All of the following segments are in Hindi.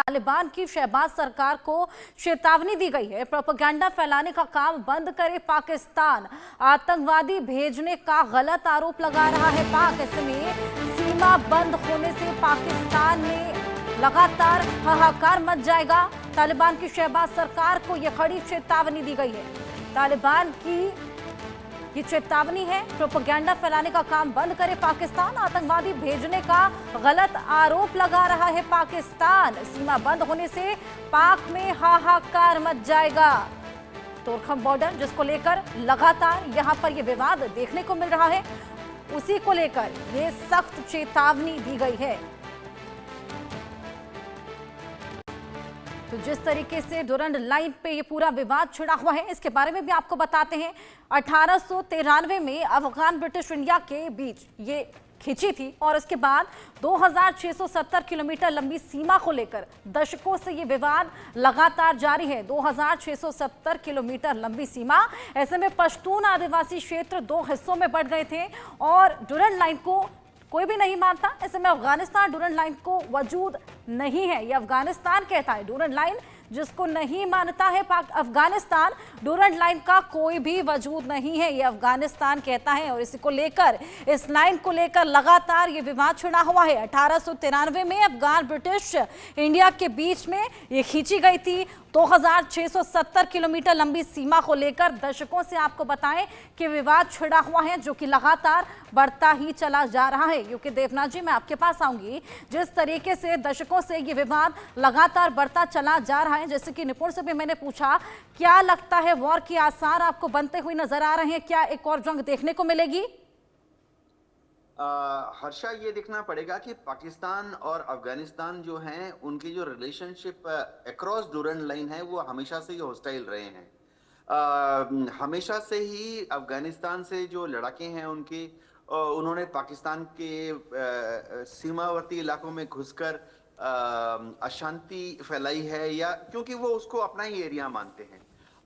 तालिबान की शहबाज सरकार को चेतावनी दी गई है। प्रोपेगेंडा फैलाने का काम बंद करे पाकिस्तान। आतंकवादी भेजने का गलत आरोप लगा रहा है पाक। इसमें सीमा बंद होने से पाकिस्तान में लगातार हाहाकार मच जाएगा। तालिबान की शहबाज सरकार को यह कड़ी चेतावनी दी गई है। तालिबान की ये चेतावनी है, प्रोपेगेंडा फैलाने का काम बंद करे पाकिस्तान। आतंकवादी भेजने का गलत आरोप लगा रहा है पाकिस्तान। सीमा बंद होने से पाक में हाहाकार मच जाएगा। तोरखम बॉर्डर जिसको लेकर लगातार यहां पर यह विवाद देखने को मिल रहा है, उसी को लेकर यह सख्त चेतावनी दी गई है। तो जिस तरीके से डुरंड लाइन पे ये पूरा विवाद छिड़ा हुआ है, इसके बारे में भी आपको बताते हैं। 1893 में अफगान ब्रिटिश इंडिया के बीच ये खिंची थी और इसके बाद 2670 किलोमीटर लंबी सीमा को लेकर दशकों से ये विवाद लगातार जारी है। 2670 किलोमीटर लंबी सीमा, ऐसे में पश्तून आदिवासी क्षेत्र दो हिस्सों में बढ़ गए थे और डुरंड लाइन को कोई भी नहीं मानता। ऐसे में अफगानिस्तान डुरंड लाइन को वजूद नहीं है, ये अफगानिस्तान कहता है। डुरंड लाइन जिसको नहीं मानता है अफगानिस्तान, डुरंड लाइन का कोई भी वजूद नहीं है, ये अफगानिस्तान कहता है। और इसी को लेकर, इस लाइन को लेकर लगातार ये विवाद छिड़ा हुआ है। 1893 में अफगान ब्रिटिश इंडिया के बीच में ये खींची गई थी। 2670 किलोमीटर लंबी सीमा को लेकर दशकों से आपको बताएं कि विवाद छिड़ा हुआ है, जो कि लगातार बढ़ता ही चला जा रहा है। क्योंकि देवनाथ जी, मैं आपके पास आऊंगी। जिस तरीके से दशकों से ये विवाद लगातार बढ़ता चला जा रहा है, जैसे कि निपुण से भी मैंने पूछा, क्या लगता है वॉर के आसार आपको बनते हुए नजर आ रहे हैं? क्या एक और जंग देखने को मिलेगी? हर्षा, ये देखना पड़ेगा कि पाकिस्तान और अफगानिस्तान जो हैं, उनकी जो रिलेशनशिप अक्रॉस डुरंड लाइन है, वो हमेशा से ही हॉस्टाइल रहे हैं। हमेशा से ही अफगानिस्तान से जो लड़ाके हैं उनके, उन्होंने पाकिस्तान के सीमावर्ती इलाकों में घुसकर अशांति फैलाई है, या क्योंकि वो उसको अपना ही एरिया मानते हैं।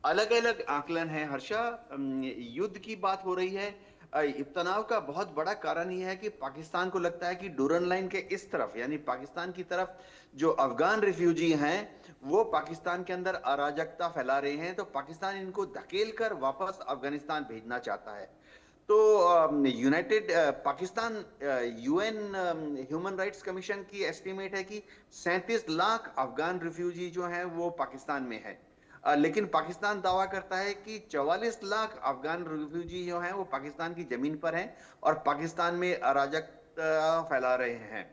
अलग अलग आकलन है हर्षा। युद्ध की बात हो रही है। तनाव का बहुत बड़ा कारण यह है कि पाकिस्तान को लगता है कि डुरंड लाइन के इस तरफ, यानी पाकिस्तान की तरफ जो अफगान रिफ्यूजी हैं, वो पाकिस्तान के अंदर अराजकता फैला रहे हैं, तो पाकिस्तान इनको धकेल कर वापस अफगानिस्तान भेजना चाहता है। तो United Pakistan UN human rights commission की एस्टीमेट है कि 37 लाख अफगान रिफ्यूजी जो हैं वो पाकिस्तान में है। लेकिन पाकिस्तान दावा करता है कि 44 लाख अफगान रिफ्यूजी जो हैं वो पाकिस्तान की जमीन पर हैं और पाकिस्तान में अराजकता फैला रहे हैं।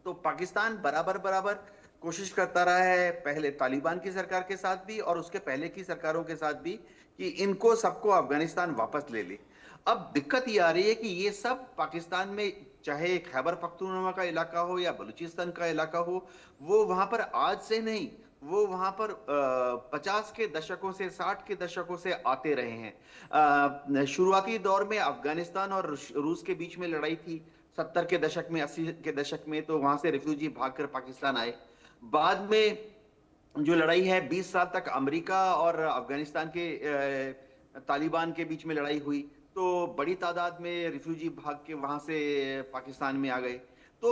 तो पाकिस्तान बराबर बराबर कोशिश करता रहा है, पहले तालिबान की सरकार के साथ भी और उसके पहले की सरकारों के साथ भी, कि इनको सबको अफगानिस्तान वापस ले ले। अब दिक्कत ये आ रही है कि ये सब पाकिस्तान में, चाहे खैबर पख्तूनख्वा का इलाका हो या बलूचिस्तान का इलाका हो, वो वहां पर आज से नहीं, वो वहां पर 50 के दशकों से, 60 के दशकों से आते रहे हैं। शुरुआती दौर में अफगानिस्तान और रूस के बीच में लड़ाई थी 70 के दशक में, 80 के दशक में, तो वहां से रिफ्यूजी भागकर पाकिस्तान आए। बाद में जो लड़ाई है 20 साल तक अमेरिका और अफगानिस्तान के तालिबान के बीच में लड़ाई हुई, तो बड़ी तादाद में रिफ्यूजी भाग के वहां से पाकिस्तान में आ गए। तो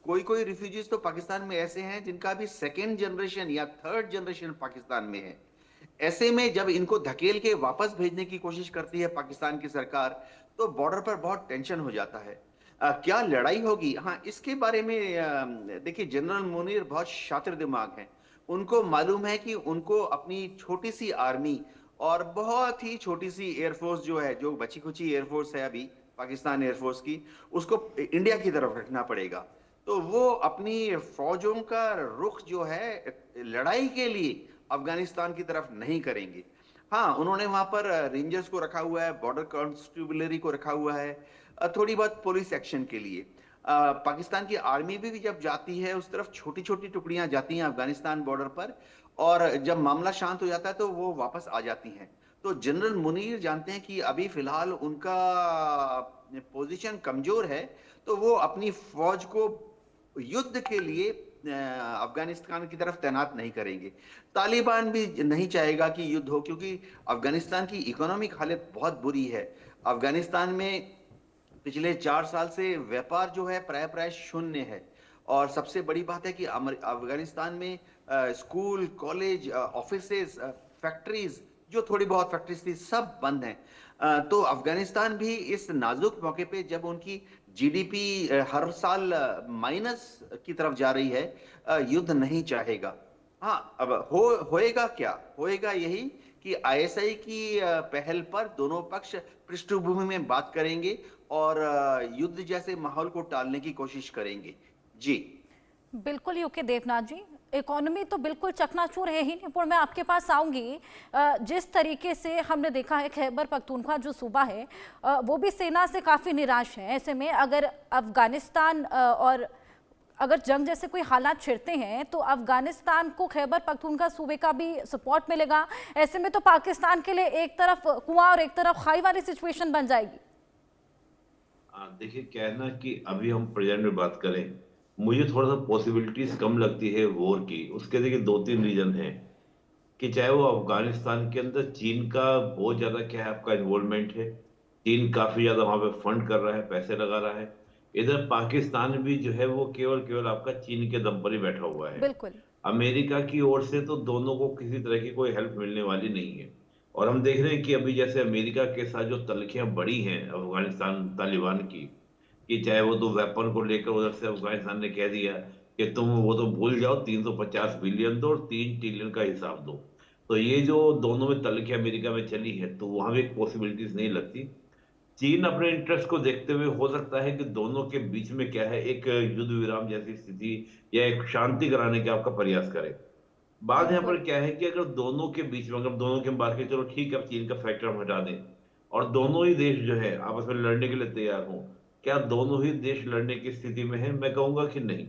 कोई कोई रिफ्यूजीज तो पाकिस्तान में ऐसे हैं जिनका भी सेकेंड जनरेशन या थर्ड जनरेशन पाकिस्तान में है। ऐसे में जब इनको धकेल के वापस भेजने की कोशिश करती है पाकिस्तान की सरकार, तो बॉर्डर पर बहुत टेंशन हो जाता है। क्या लड़ाई होगी? हाँ, इसके बारे में देखिए, जनरल मुनीर बहुत शातिर दिमाग हैं। उनको मालूम है कि उनको अपनी छोटी सी आर्मी और बहुत ही छोटी सी एयरफोर्स जो है, जो बची खुची एयरफोर्स है अभी पाकिस्तान एयरफोर्स की, उसको इंडिया की तरफ रखना पड़ेगा। तो वो अपनी फौजों का रुख जो है लड़ाई के लिए अफगानिस्तान की तरफ नहीं करेंगे। हाँ, उन्होंने वहां पर रेंजर्स को रखा हुआ है, बॉर्डर कॉन्स्टेबलरी को रखा हुआ है, थोड़ी बहुत पुलिस एक्शन के लिए। पाकिस्तान की आर्मी भी जब जाती है उस तरफ, छोटी छोटी टुकड़ियां जाती हैं अफगानिस्तान बॉर्डर पर, और जब मामला शांत हो जाता है तो वो वापस आ जाती हैं। तो जनरल मुनीर जानते हैं कि अभी फिलहाल उनका पोजीशन कमजोर है, तो वो अपनी फौज को युद्ध के लिए अफगानिस्तान की तरफ तैनात नहीं करेंगे। तालिबान भी नहीं चाहेगा कि युद्ध हो, क्योंकि अफगानिस्तान की इकोनॉमिक हालत बहुत बुरी है। अफगानिस्तान में पिछले 4 साल से व्यापार जो है प्राय प्राय शून्य है, और सबसे बड़ी बात है कि अफगानिस्तान में स्कूल, कॉलेज, ऑफिसेज, फैक्ट्रीज, जो थोड़ी बहुत फैक्ट्रीज थी, सब बंद हैं। तो अफगानिस्तान भी इस नाजुक मौके पे, जब उनकी जीडीपी हर साल माइनस की तरफ जा रही है, युद्ध नहीं चाहेगा। हाँ, अब होएगा क्या? होएगा यही कि आईएसआई की पहल पर दोनों पक्ष पृष्ठभूमि में बात करेंगे और युद्ध जैसे माहौल को टालने की कोशिश करेंगे। जी। बिल्कुल यूके देवनाथ जी, इकोनॉमी तो बिल्कुल चकनाचूर है ही नहीं, पर मैं आपके पास आऊंगी। जिस तरीके से हमने देखा है खैबर पख्तूनख्वा जो सूबा है वो भी सेना से काफ़ी निराश है। ऐसे में अगर अफगानिस्तान और अगर जंग जैसे कोई हालात छिड़ते हैं तो अफगानिस्तान को खैबर पख्तूनख्वा सूबे का भी सपोर्ट मिलेगा। ऐसे में तो पाकिस्तान के लिए एक तरफ कुआं और एक तरफ खाई वाली सिचुएशन बन जाएगी। देखिए, क्या है ना कि अभी हम प्रेजेंट में बात करें, मुझे थोड़ा सा पॉसिबिलिटीज कम लगती है वॉर की। उसके देखिए दो तीन रीजन हैं कि चाहे वो अफगानिस्तान के अंदर चीन का बहुत ज्यादा क्या है आपका इन्वॉल्वमेंट है। चीन काफी ज्यादा वहां पे फंड कर रहा है, पैसे लगा रहा है। इधर पाकिस्तान भी जो है वो केवल केवल आपका चीन के दम पर ही बैठा हुआ है। बिल्कुल। अमेरिका की ओर से तो दोनों को किसी तरह की कोई हेल्प मिलने वाली नहीं है। और हम देख रहे हैं कि अभी जैसे अमेरिका के साथ जो तल्खियां बढ़ी हैं अफगानिस्तान तालिबान की, कि चाहे वो तो वेपन को लेकर उधर से अफगानिस्तान ने कह दिया कि तुम वो तो भूल जाओ, 350 बिलियन दो और 3 ट्रिलियन का हिसाब दो। तो ये जो दोनों में तल्खी अमेरिका में चली है, तो वहां भी पॉसिबिलिटीज नहीं लगती। चीन अपने इंटरेस्ट को देखते हुए हो सकता है कि दोनों के बीच में क्या है एक युद्ध विराम जैसी स्थिति या एक शांति कराने का आपका प्रयास करे। बात यहाँ बिल्कुल। पर क्या है कि अगर दोनों के बीच में, अगर दोनों की हम बात करें, चलो ठीक है अब चीन का फैक्टर हम हटा दें और दोनों ही देश जो है आपस में लड़ने के लिए तैयार हों, क्या दोनों ही देश लड़ने की स्थिति में है? मैं कहूंगा कि नहीं।